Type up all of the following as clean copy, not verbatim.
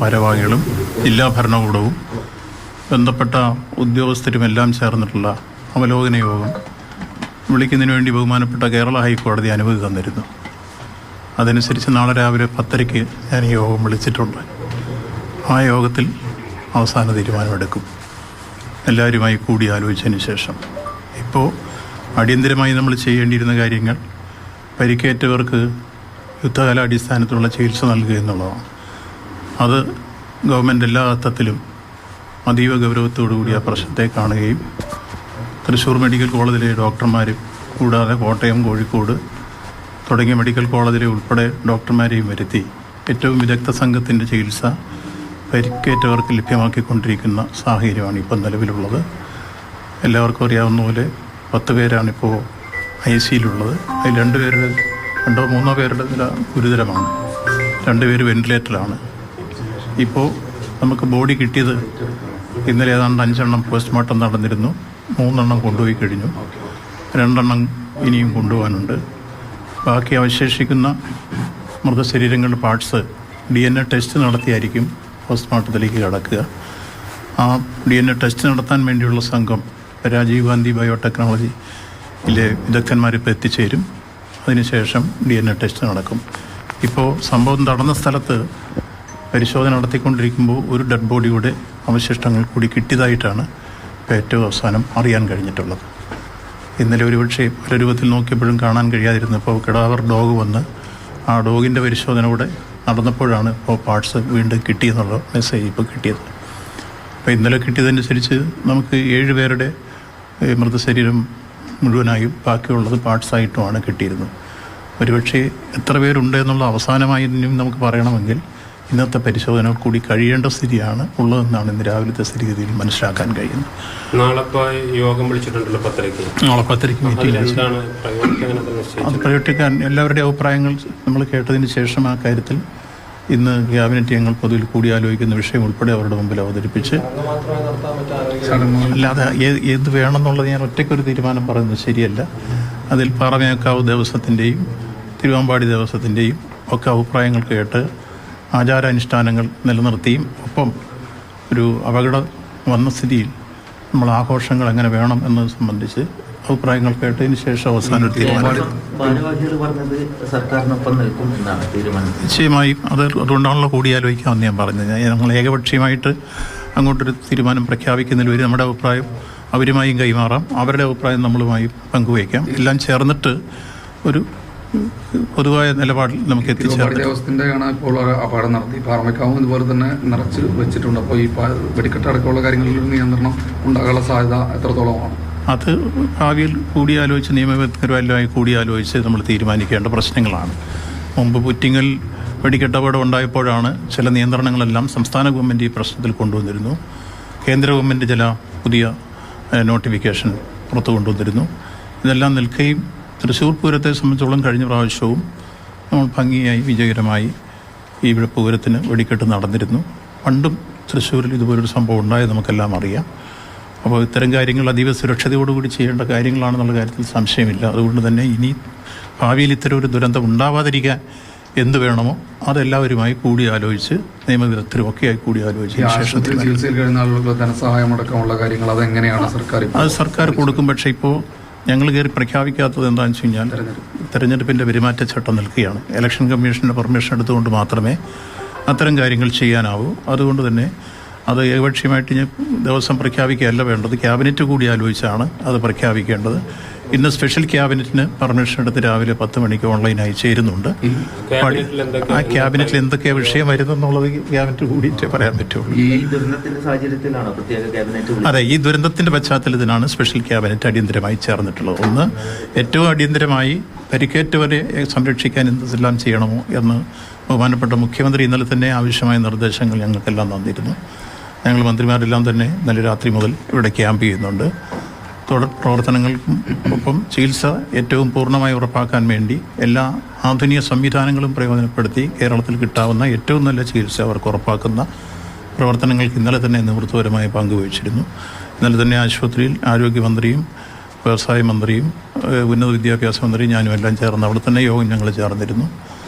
ഭാരവാഹികളും ജില്ലാ ഭരണകൂടവും ബന്ധപ്പെട്ട ഉദ്യോഗസ്ഥരും എല്ലാം ചേർന്നിട്ടുള്ള അവലോകന യോഗം വിളിക്കുന്നതിന് വേണ്ടി ബഹുമാനപ്പെട്ട കേരള ഹൈക്കോടതി അനുമതി തന്നിരുന്നു. അതനുസരിച്ച് നാളെ രാവിലെ 10:30 ഞാൻ ഈ യോഗം വിളിച്ചിട്ടുണ്ട്. ആ യോഗത്തിൽ അവസാന തീരുമാനമെടുക്കും, എല്ലാവരുമായി കൂടി ആലോചിച്ചതിന് ശേഷം. ഇപ്പോൾ അടിയന്തരമായി നമ്മൾ ചെയ്യേണ്ടിയിരുന്ന കാര്യങ്ങൾ പരിക്കേറ്റവർക്ക് യുദ്ധകാലാടിസ്ഥാനത്തിലുള്ള ചികിത്സ നൽകുക എന്നുള്ളതാണ്. അത് ഗവൺമെൻറ് എല്ലാ അർത്ഥത്തിലും അതീവ ഗൗരവത്തോടുകൂടി ആ പ്രശ്നത്തെ കാണുകയും തൃശ്ശൂർ മെഡിക്കൽ കോളേജിലെ ഡോക്ടർമാരും കൂടാതെ കോട്ടയം, കോഴിക്കോട് തുടങ്ങിയ മെഡിക്കൽ കോളേജിലെ ഉൾപ്പെടെ ഡോക്ടർമാരെയും വരുത്തി ഏറ്റവും വിദഗ്ധ സംഘത്തിൻ്റെ ചികിത്സ പരിക്കേറ്റവർക്ക് ലഭ്യമാക്കിക്കൊണ്ടിരിക്കുന്ന സാഹചര്യമാണ് ഇപ്പം നിലവിലുള്ളത്. എല്ലാവർക്കും അറിയാവുന്ന പോലെ 10 പേരാണിപ്പോൾ ICUയിലുള്ളത്. അതിൽ 2-3 പേരുടെ നില ഗുരുതരമാണ്. 2 പേര് വെന്റിലേറ്ററിലാണ്. ഇപ്പോൾ നമുക്ക് ബോഡി കിട്ടിയത് ഇന്നലെ ഏതാണ്ട് 5 എണ്ണം പോസ്റ്റ്മോർട്ടം നടന്നിരുന്നു. 3 എണ്ണം കൊണ്ടുപോയി കഴിഞ്ഞു. 2 എണ്ണം ഇനിയും കൊണ്ടുപോകാനുണ്ട്. ബാക്കി അവശേഷിക്കുന്ന മൃതശരീരങ്ങളുടെ പാർട്സ് DNA ടെസ്റ്റ് നടത്തിയായിരിക്കും പോസ്റ്റ്മോർട്ടത്തിലേക്ക് കടക്കുക. ആ DNA ടെസ്റ്റ് നടത്താൻ വേണ്ടിയുള്ള സംഘം രാജീവ് ഗാന്ധി ബയോടെക്നോളജിയിലെ വിദഗ്ധന്മാരിപ്പോൾ എത്തിച്ചേരും. അതിനുശേഷം DNA ടെസ്റ്റ് നടക്കും. ഇപ്പോൾ സംഭവം നടന്ന സ്ഥലത്ത് പരിശോധന നടത്തിക്കൊണ്ടിരിക്കുമ്പോൾ ഒരു ഡെഡ് ബോഡിയുടെ അവശിഷ്ടങ്ങൾ കൂടി കിട്ടിയതായിട്ടാണ് ഏറ്റവും അവസാനം അറിയാൻ കഴിഞ്ഞിട്ടുള്ളത്. ഇന്നലെ ഒരുപക്ഷെ പല രൂപത്തിൽ നോക്കിയപ്പോഴും കാണാൻ കഴിയാതിരുന്നപ്പോൾ കിടാവർ ഡോഗ് വന്ന് ആ ഡോഗിൻ്റെ പരിശോധന കൂടെ നടന്നപ്പോഴാണ് ഇപ്പോൾ പാർട്സ് വീണ്ടും കിട്ടിയെന്നുള്ള മെസ്സേജ് ഇപ്പോൾ കിട്ടിയത്. അപ്പോൾ ഇന്നലെ കിട്ടിയതനുസരിച്ച് നമുക്ക് 7 പേരുടെ മൃതശരീരം മുഴുവനായും ബാക്കിയുള്ളത് പാർട്സായിട്ടുമാണ് കിട്ടിയിരുന്നത്. ഒരുപക്ഷെ എത്ര പേരുണ്ട് എന്നുള്ള അവസാനമായി ഇനിയും നമുക്ക് പറയണമെങ്കിൽ ഇന്നത്തെ പരിശോധന കൂടി കഴിയേണ്ട സ്ഥിതിയാണ് ഉള്ളതെന്നാണ് ഇന്ന് രാവിലത്തെ സ്ഥിതിഗതിയിൽ മനസ്സിലാക്കാൻ കഴിയുന്നത്. നാളെ യോഗം വിളിച്ചിട്ടുണ്ടല്ലോ 10:30. നാളെ 10:30 മീറ്റിംഗ്. അത് പ്രയോറിറ്റിക്കാൻ എല്ലാവരുടെയും അഭിപ്രായങ്ങൾ നമ്മൾ കേട്ടതിന് ശേഷം ആ കാര്യത്തിൽ ഇന്ന് ക്യാബിനറ്റ് ഞങ്ങൾ പൊതുവിൽ കൂടിയാലോചിക്കുന്ന വിഷയം ഉൾപ്പെടെ അവരുടെ മുമ്പിൽ അവതരിപ്പിച്ച്, അല്ലാതെ ഏത് വേണമെന്നുള്ളത് ഞാൻ ഒറ്റയ്ക്കൊരു തീരുമാനം പറയുന്നത് ശരിയല്ല. അതിൽ പാറമേക്കാവ് ദേവസ്വത്തിൻ്റെയും തിരുവാമ്പാടി ദേവസ്വത്തിൻ്റെയും ഒക്കെ അഭിപ്രായങ്ങൾ കേട്ട് ആചാരാനുഷ്ഠാനങ്ങൾ നിലനിർത്തിയും ഒപ്പം ഒരു അപകടം വന്ന സ്ഥിതിയിൽ നമ്മൾ ആഘോഷങ്ങൾ എങ്ങനെ വേണം എന്നത് സംബന്ധിച്ച് അഭിപ്രായങ്ങൾ കേട്ടതിന് ശേഷം അവസാനം ഒരു തീരുമാനം. നിശ്ചയമായും അതുകൊണ്ടാണല്ലോ കൂടിയാലോചിക്കാമെന്ന് ഞാൻ പറഞ്ഞത്. ഞങ്ങൾ ഏകപക്ഷീയമായിട്ട് അങ്ങോട്ടൊരു തീരുമാനം പ്രഖ്യാപിക്കുന്നതിൽ വരെ നമ്മുടെ അഭിപ്രായം അവരുമായും കൈമാറാം, അവരുടെ അഭിപ്രായം നമ്മളുമായും പങ്കുവയ്ക്കാം. എല്ലാം ചേർന്നിട്ട് ഒരു പൊതുവായ നിലപാടിൽ നമുക്ക് എത്തിച്ചേർന്നു. ദേവസ്ഥത്തിൻ്റെയാണ് ഇപ്പോൾ അപകടം നടത്തി. പാറമേക്കാവും ഇതുപോലെ തന്നെ നിറച്ച് വെച്ചിട്ടുണ്ട്. അപ്പോൾ ഈ വെടിക്കെട്ട് അടക്കമുള്ള കാര്യങ്ങളിൽ നിയന്ത്രണം ഉണ്ടാകാനുള്ള സാധ്യത എത്രത്തോളമാണ്? അത് ഭാവിയിൽ കൂടിയാലോചിച്ച് നിയമവിദഗ്ധരുമായി കൂടിയാലോചിച്ച് നമ്മൾ തീരുമാനിക്കേണ്ട പ്രശ്നങ്ങളാണ്. മുമ്പ് പുറ്റിങ്ങൽ വെടിക്കെട്ടപകടം ഉണ്ടായപ്പോഴാണ് ചില നിയന്ത്രണങ്ങളെല്ലാം സംസ്ഥാന ഗവൺമെൻറ് ഈ പ്രശ്നത്തിൽ കൊണ്ടുവന്നിരുന്നു. കേന്ദ്ര ഗവൺമെൻറ് ചില പുതിയ നോട്ടിഫിക്കേഷൻ പുറത്തു കൊണ്ടുവന്നിരുന്നു. ഇതെല്ലാം നിൽക്കുകയും തൃശ്ശൂർ പൂരത്തെ സംബന്ധിച്ചോളം കഴിഞ്ഞ പ്രാവശ്യവും നമ്മൾ ഭംഗിയായി വിജയകരമായി ഈ പൂരത്തിന് വെടിക്കെട്ട് നടന്നിരുന്നു. പണ്ടും തൃശ്ശൂരിൽ ഇതുപോലൊരു സംഭവം ഉണ്ടായത് നമുക്കെല്ലാം അറിയാം. അപ്പോൾ ഇത്തരം കാര്യങ്ങൾ അതീവ സുരക്ഷതയോടുകൂടി ചെയ്യേണ്ട കാര്യങ്ങളാണെന്നുള്ള കാര്യത്തിൽ സംശയമില്ല. അതുകൊണ്ട് തന്നെ ഇനി ഭാവിയിൽ ഇത്തരം ഒരു ദുരന്തം ഉണ്ടാവാതിരിക്കാൻ എന്ത് വേണമോ അതെല്ലാവരുമായി കൂടി ആലോചിച്ച് നിയമവിദഗ്ധരും ഒക്കെയായി കൂടി ആലോചിച്ചതിന് ശേഷം അത് സർക്കാർ കൊടുക്കും. പക്ഷേ ഇപ്പോൾ ഞങ്ങൾ കയറി പ്രഖ്യാപിക്കാത്തത് എന്താണെന്ന് വെച്ച് കഴിഞ്ഞാൽ തെരഞ്ഞെടുപ്പിൻ്റെ പെരുമാറ്റച്ചട്ടം നിൽക്കുകയാണ്. ഇലക്ഷൻ കമ്മീഷൻ്റെ പെർമിഷൻ എടുത്തുകൊണ്ട് മാത്രമേ അത്തരം കാര്യങ്ങൾ ചെയ്യാനാവൂ. അതുകൊണ്ട് തന്നെ അത് ഏകപക്ഷീയമായിട്ട് ദിവസം പ്രഖ്യാപിക്കുകയല്ല വേണ്ടത്, ക്യാബിനറ്റ് കൂടി ആലോചിച്ചാണ് അത് പ്രഖ്യാപിക്കേണ്ടത്. ഇന്ന് സ്പെഷ്യൽ ക്യാബിനറ്റിന് പെർമിഷൻ എടുത്ത് രാവിലെ 10 മണിക്ക് ഓൺലൈനായി ചേരുന്നുണ്ട്. ആ ക്യാബിനറ്റിൽ എന്തൊക്കെയാണ് വിഷയം വരുന്നെന്നുള്ളത് ക്യാബിനറ്റ് കൂടിയിട്ടേ പറയാൻ പറ്റുള്ളൂ. അതെ, ഈ ദുരന്തത്തിൻ്റെ പശ്ചാത്തലത്തിലാണ് സ്പെഷ്യൽ ക്യാബിനറ്റ് അടിയന്തരമായി ചേർന്നിട്ടുള്ളത്. ഒന്ന്, ഏറ്റവും അടിയന്തരമായി പരിക്കേറ്റവരെ സംരക്ഷിക്കാൻ എന്തെല്ലാം ചെയ്യണമോ എന്ന് ബഹുമാനപ്പെട്ട മുഖ്യമന്ത്രി ഇന്നലെ തന്നെ ആവശ്യമായ നിർദ്ദേശങ്ങൾ ഞങ്ങൾക്കെല്ലാം തന്നിരുന്നു. ഞങ്ങൾ മന്ത്രിമാരെല്ലാം തന്നെ ഇന്നലെ രാത്രി മുതൽ ഇവിടെ ക്യാമ്പ് ചെയ്യുന്നുണ്ട്. തുടർ പ്രവർത്തനങ്ങൾക്കും ഒപ്പം ചികിത്സ ഏറ്റവും പൂർണ്ണമായി ഉറപ്പാക്കാൻ വേണ്ടി എല്ലാ ആധുനിക സംവിധാനങ്ങളും പ്രയോജനപ്പെടുത്തി കേരളത്തിൽ കിട്ടാവുന്ന ഏറ്റവും നല്ല ചികിത്സ അവർക്ക് ഉറപ്പാക്കുന്ന പ്രവർത്തനങ്ങൾക്ക് ഇന്നലെ തന്നെ നേതൃത്വപരമായി പങ്കുവച്ചിരുന്നു. ഇന്നലെ തന്നെ ആശുപത്രിയിൽ ആരോഗ്യമന്ത്രിയും വ്യവസായ മന്ത്രിയും ഉന്നത വിദ്യാഭ്യാസ മന്ത്രിയും ഞാനും എല്ലാം ചേർന്ന് അവിടെ തന്നെ യോഗം ഞങ്ങൾ ചേർന്നിരുന്നു.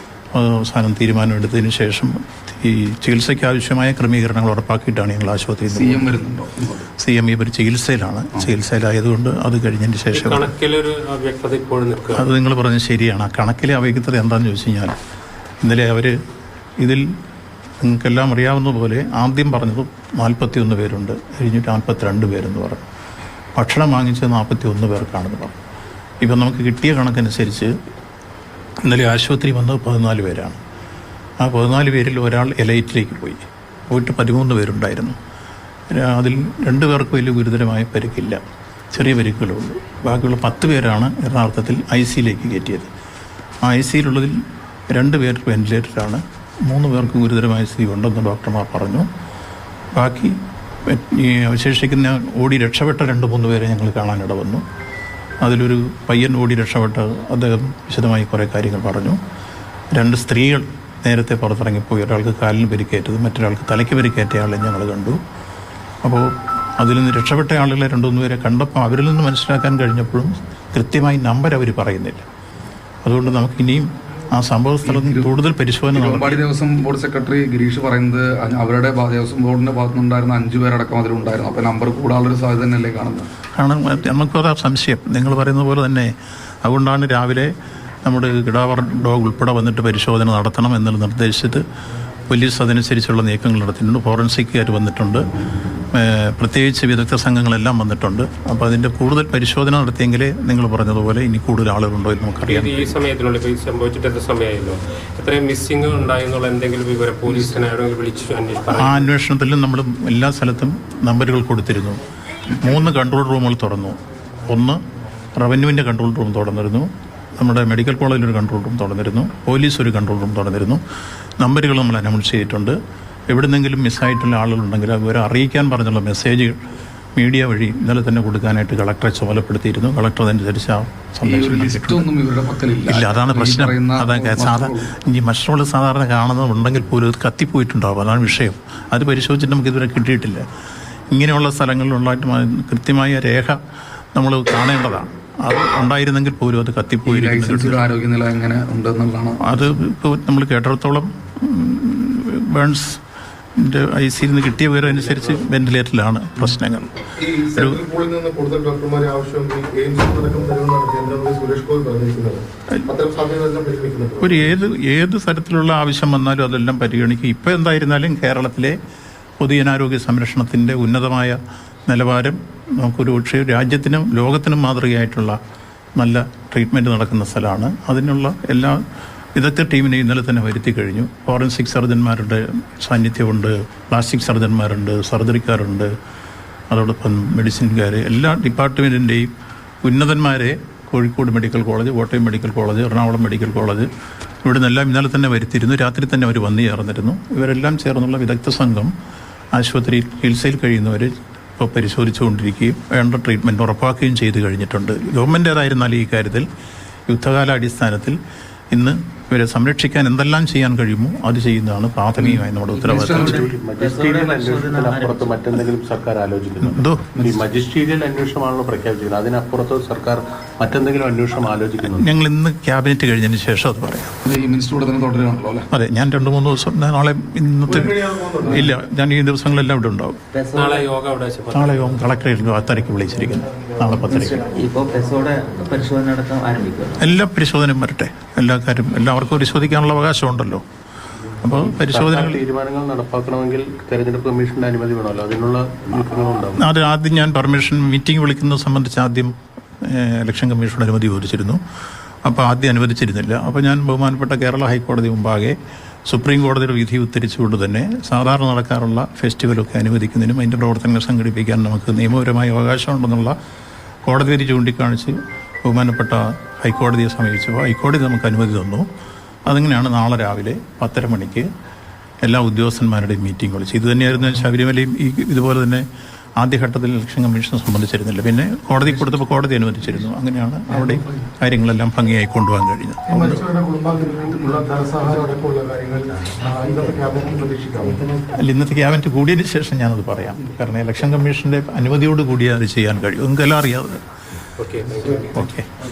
അവസാനം തീരുമാനമെടുത്തതിന് ശേഷം ഈ ചികിത്സയ്ക്ക് ആവശ്യമായ ക്രമീകരണങ്ങൾ ഉറപ്പാക്കിയിട്ടാണ് ഞങ്ങൾ ആശുപത്രിയിൽ CM വരുന്നുണ്ടോ? CM ഇവർ ചികിത്സയിലാണ്. ചികിത്സയിലായതുകൊണ്ട് അത് കഴിഞ്ഞതിന് ശേഷം കണക്കിലൊരു അവ്യക്തത ഇപ്പോഴും നിൽക്കുക. അത് നിങ്ങൾ പറഞ്ഞത് ശരിയാണ്. ആ കണക്കിലെ അവ്യക്തത എന്താണെന്ന് ചോദിച്ചു കഴിഞ്ഞാൽ ഇന്നലെ അവർ ഇതിൽ നിങ്ങൾക്കെല്ലാം അറിയാവുന്ന പോലെ ആദ്യം പറഞ്ഞത് 41 പേരുണ്ട്, കഴിഞ്ഞിട്ട് 42 പേരെന്ന് പറഞ്ഞു. ഭക്ഷണം വാങ്ങിച്ചത് 41 പേർക്കാണെന്ന് പറഞ്ഞു. ഇപ്പം നമുക്ക് കിട്ടിയ കണക്കനുസരിച്ച് ഇന്നലെ ആശുപത്രി വന്നത് 14 പേരാണ്. ആ 14 പേരിൽ ഒരാൾ എലൈറ്റിലേക്ക് പോയിട്ട് 13 പേരുണ്ടായിരുന്നു. അതിൽ 2 പേർക്ക് വലിയ ഗുരുതരമായ പരിക്കില്ല, ചെറിയ പരിക്കുകളേ ഉള്ളൂ. ബാക്കിയുള്ള 10 പേരാണ് യഥാർത്ഥത്തിൽ ICയിലേക്ക് കയറ്റിയത്. ആ ICയിലുള്ളതിൽ 2 പേർ വെന്റിലേറ്ററിലാണ്, 3 പേർക്ക് ഗുരുതരമായ സ്ഥിതി ഉണ്ടെന്ന് ഡോക്ടർമാർ പറഞ്ഞു. ബാക്കി ഈ അവശേഷിക്കുന്ന ഓടി രക്ഷപ്പെട്ട 2-3 പേരെ ഞങ്ങൾ കാണാനിട വന്നു. അതിലൊരു പയ്യൻ ഓടി രക്ഷപ്പെട്ട അദ്ദേഹം വിശദമായി കുറേ കാര്യങ്ങൾ പറഞ്ഞു. 2 സ്ത്രീകൾ നേരത്തെ പുറത്തിറങ്ങിപ്പോയി, ഒരാൾക്ക് കാലിന് പരിക്കേറ്റത്, മറ്റൊരാൾക്ക് തലയ്ക്ക് പരിക്കേറ്റ ആളെ ഞങ്ങൾ കണ്ടു. അപ്പോൾ അതിൽ നിന്ന് രക്ഷപ്പെട്ട ആളുകളെ 2-3 പേരെ കണ്ടപ്പോൾ അവരിൽ നിന്ന് മനസ്സിലാക്കാൻ കഴിഞ്ഞപ്പോഴും കൃത്യമായി നമ്പർ അവർ പറയുന്നില്ല. അതുകൊണ്ട് നമുക്ക് ഇനിയും ആ സംഭവ സ്ഥലത്ത് കൂടുതൽ പരിശോധന നടത്തി. തിരുവമ്പാടി ദേവസ്വം ബോർഡ് സെക്രട്ടറി ഗിരീഷ് പറയുന്നത് അവരുടെ ദേവസ്വം ബോർഡിന്റെ ഭാഗത്തുനിന്നുണ്ടായിരുന്ന 5 പേരടക്കം അതിലുണ്ടായിരുന്നു. അപ്പോൾ നമ്പർ കൂടാനുള്ളൊരു സാധ്യത തന്നെയല്ലേ കാണുന്നത്? കാരണം നമുക്കതാ സംശയം. നിങ്ങൾ പറയുന്നത് പോലെ തന്നെ അതുകൊണ്ടാണ് രാവിലെ നമ്മുടെ കിടാവർ ഡോഗ് ഉൾപ്പെടെ വന്നിട്ട് പരിശോധന നടത്തണം എന്നുള്ള നിർദ്ദേശിച്ചിട്ട് പോലീസ് അതനുസരിച്ചുള്ള നീക്കങ്ങൾ നടത്തിയിട്ടുണ്ട്. ഫോറൻസിക്കുകാർ വന്നിട്ടുണ്ട്, പ്രത്യേകിച്ച് വിദഗ്ധ സംഘങ്ങളെല്ലാം വന്നിട്ടുണ്ട്. അപ്പോൾ അതിൻ്റെ കൂടുതൽ പരിശോധന നടത്തിയെങ്കിലേ നിങ്ങൾ പറഞ്ഞതുപോലെ ഇനി കൂടുതൽ ആളുകളുണ്ടോ എന്ന് നമുക്കറിയാം. ഈ സമയത്തിനുള്ളിൽ ഇപ്പോൾ സംഭവിച്ചിട്ട് എത്ര സമയമായല്ലോ, എത്രയും മിസ്സിംഗ് ഉണ്ടായെന്നുള്ള എന്തെങ്കിലും വിവരം പോലീസിനെ വിളിച്ച് അന്വേഷിച്ചു? ആ അന്വേഷണത്തിലും നമ്മൾ എല്ലാ സ്ഥലത്തും നമ്പറുകൾ കൊടുത്തിരുന്നു. 3 കൺട്രോൾ റൂമുകൾ തുറന്നു. 1 റവന്യൂവിൻ്റെ കൺട്രോൾ റൂം തുറന്നിരുന്നു, നമ്മുടെ മെഡിക്കൽ കോളേജിലൊരു കൺട്രോൾ റൂം തുറന്നിരുന്നു, പോലീസ് ഒരു കൺട്രോൾ റൂം തുറന്നിരുന്നു. നമ്പറുകൾ നമ്മൾ അനൗൺസ് ചെയ്തിട്ടുണ്ട്. എവിടെന്നെങ്കിലും മിസ്സായിട്ടുള്ള ആളുകളുണ്ടെങ്കിൽ അവരെ അറിയിക്കാൻ പറഞ്ഞുള്ള മെസ്സേജ് മീഡിയ വഴി ഇന്നലെ തന്നെ കൊടുക്കാനായിട്ട് കളക്ടറെ ചുമതലപ്പെടുത്തിയിരുന്നു. കളക്ടർ അതനുസരിച്ച് ആ സന്ദേശം ഇല്ല. അതാണ് പ്രശ്നം. അതാണ് ഈ മറ്റുള്ള സാധാരണ കാണുന്നതുണ്ടെങ്കിൽ പോലും അത് കത്തിപ്പോയിട്ടുണ്ടാവും. അതാണ് വിഷയം. അത് പരിശോധിച്ചിട്ട് നമുക്ക് ഇതുവരെ കിട്ടിയിട്ടില്ല. ഇങ്ങനെയുള്ള സ്ഥലങ്ങളിലുള്ളതായിട്ട് കൃത്യമായ രേഖ നമ്മൾ കാണേണ്ടതാണ്. അത് ഉണ്ടായിരുന്നെങ്കിൽ പോലും അത് കത്തിപ്പോയിരിക്കുന്നു. ആരോഗ്യനില എങ്ങനെ ഉണ്ടെന്നുള്ളതാണ്. അത് ഇപ്പോൾ നമ്മൾ കേട്ടിടത്തോളം ബേൺസ് ICയിൽ നിന്ന് കിട്ടിയ വിവരം അനുസരിച്ച് വെന്റിലേറ്ററിലാണ് പ്രശ്നങ്ങൾ. ഒരു ഏത് തരത്തിലുള്ള ആവശ്യം വന്നാലും അതെല്ലാം പരിഗണിക്കും. ഇപ്പോൾ എന്തായിരുന്നാലും കേരളത്തിലെ പൊതുജനാരോഗ്യ സംരക്ഷണത്തിൻ്റെ ഉന്നതമായ നിലവാരം നമുക്കൊരു പക്ഷേ രാജ്യത്തിനും ലോകത്തിനും മാതൃകയായിട്ടുള്ള നല്ല ട്രീറ്റ്മെൻറ്റ് നടക്കുന്ന സ്ഥലമാണ്. അതിനുള്ള എല്ലാ വിദഗ്ധ ടീമിനെ ഇന്നലെ തന്നെ വരുത്തി കഴിഞ്ഞു. ഫോറൻസിക് സർജന്മാരുടെ സാന്നിധ്യമുണ്ട്, പ്ലാസ്റ്റിക് സർജന്മാരുണ്ട്, സർജറിക്കാരുണ്ട്, അതോടൊപ്പം മെഡിസിൻകാർ, എല്ലാ ഡിപ്പാർട്ട്മെൻറ്റിൻ്റെയും ഉന്നതന്മാരെ Kozhikode medical college, Kottayam medical college, Ernakulam medical college ഇവിടെ നിന്നെല്ലാം ഇന്നലെ തന്നെ വരുത്തിയിരുന്നു. രാത്രി തന്നെ അവർ വന്നു ചേർന്നിരുന്നു. ഇവരെല്ലാം ചേർന്നുള്ള വിദഗ്ധ സംഘം ആശുപത്രിയിൽ ചികിത്സയിൽ കഴിയുന്നവർ ഇപ്പോൾ പരിശോധിച്ചുകൊണ്ടിരിക്കുകയും വേണ്ട ട്രീറ്റ്മെൻറ്റ് ഉറപ്പാക്കുകയും ചെയ്തു കഴിഞ്ഞിട്ടുണ്ട്. ഗവൺമെൻറ്റേതായിരുന്നാലും ഈ കാര്യത്തിൽ യുദ്ധകാല അടിസ്ഥാനത്തിൽ ഇന്ന് ഇവരെ സംരക്ഷിക്കാൻ എന്തെല്ലാം ചെയ്യാൻ കഴിയുമോ അത് ചെയ്യുന്നതാണ് പ്രാഥമികമായി നമ്മുടെ ഉത്തരവാദിത്തം. മജിസ്ട്രീരിയൽ അന്വേഷണത്തിനപ്പുറത്ത് മറ്റെന്തെങ്കിലും സർക്കാർ ആലോചിക്കുന്നുണ്ടോ? ഈ മജിസ്ട്രീരിയൽ അന്വേഷണമാണല്ലോ പ്രഖ്യാപിച്ചിരിക്കുന്നത്. അതിനപ്പുറത്ത് സർക്കാർ മറ്റെന്തെങ്കിലും അന്വേഷണം ആലോചിക്കുന്നുണ്ട്? ഞങ്ങൾ ഇന്ന് ക്യാബിനറ്റ് കഴിഞ്ഞതിന് ശേഷം അത് പറയാം. അതെ, ഞാൻ 2-3 ദിവസം നാളെ ഇന്നത്തെ ഇല്ല, ഞാൻ ഈ ദിവസങ്ങളെല്ലാം ഇവിടെ ഉണ്ടാവും. നാളെ യോഗം കളക്ടറേറ്റിൽ 10:30 വിളിച്ചിരിക്കുന്നു. നാളെ 10:30 എല്ലാ പരിശോധനയും വരട്ടെ. എല്ലാ കാര്യം എല്ലാവർക്കും പരിശോധിക്കാനുള്ള അവകാശമുണ്ടല്ലോ. അപ്പോൾ പരിശോധനകൾ തീരുമാനങ്ങൾ നടപ്പാക്കണമെങ്കിൽ തെരഞ്ഞെടുപ്പ് കമ്മീഷന്റെ അനുമതി വേണമല്ലോ. അതിനുള്ള നീക്കങ്ങളുണ്ടാവും. അത് ആദ്യം ഞാൻ പെർമിഷൻ മീറ്റിംഗ് വിളിക്കുന്നത് സംബന്ധിച്ച് ആദ്യം ഇലക്ഷൻ കമ്മീഷന്റെ അനുമതി ചോദിച്ചിരുന്നു. അപ്പോൾ ആദ്യം അനുവദിച്ചിരുന്നില്ല. അപ്പോൾ ഞാൻ ബഹുമാനപ്പെട്ട കേരള ഹൈക്കോടതി മുമ്പാകെ സുപ്രീം കോടതിയുടെ വിധി ഉദ്ധരിച്ചുകൊണ്ട് തന്നെ സാധാരണ നടക്കാറുള്ള ഫെസ്റ്റിവലൊക്കെ അനുവദിക്കുന്നതിനും അതിൻ്റെ പ്രവർത്തനങ്ങൾ സംഘടിപ്പിക്കാൻ നമുക്ക് നിയമപരമായ അവകാശമുണ്ടെന്നുള്ള കോടതി വിധി ചൂണ്ടിക്കാണിച്ച് ബഹുമാനപ്പെട്ട ഹൈക്കോടതിയെ സമീപിച്ചപ്പോൾ ഹൈക്കോടതി നമുക്ക് അനുമതി തന്നു. അതിങ്ങനെയാണ് നാളെ രാവിലെ 10:30 മണിക്ക് എല്ലാ ഉദ്യോഗസ്ഥന്മാരുടെയും മീറ്റിംഗ് വിളിച്ചു. ഇത് തന്നെയായിരുന്നു ശബരിമലയും ഇതുപോലെ തന്നെ ആദ്യഘട്ടത്തിൽ ഇലക്ഷൻ കമ്മീഷനെ സംബന്ധിച്ചിരുന്നില്ല. പിന്നെ കോടതി കൊടുത്തപ്പോൾ കോടതി അനുവദിച്ചിരുന്നു. അങ്ങനെയാണ് അവിടെ കാര്യങ്ങളെല്ലാം ഭംഗിയായി കൊണ്ടുപോകാൻ കഴിഞ്ഞത്. അല്ല, ഇന്നത്തെ ക്യാബിനറ്റ് കൂടിയതിന് ശേഷം ഞാനത് പറയാം. കാരണം ഇലക്ഷൻ കമ്മീഷന്റെ അനുമതിയോട് കൂടിയേ അത് ചെയ്യാൻ കഴിയും. നിങ്ങൾക്കെല്ലാം അറിയാതെ. ഓക്കെ.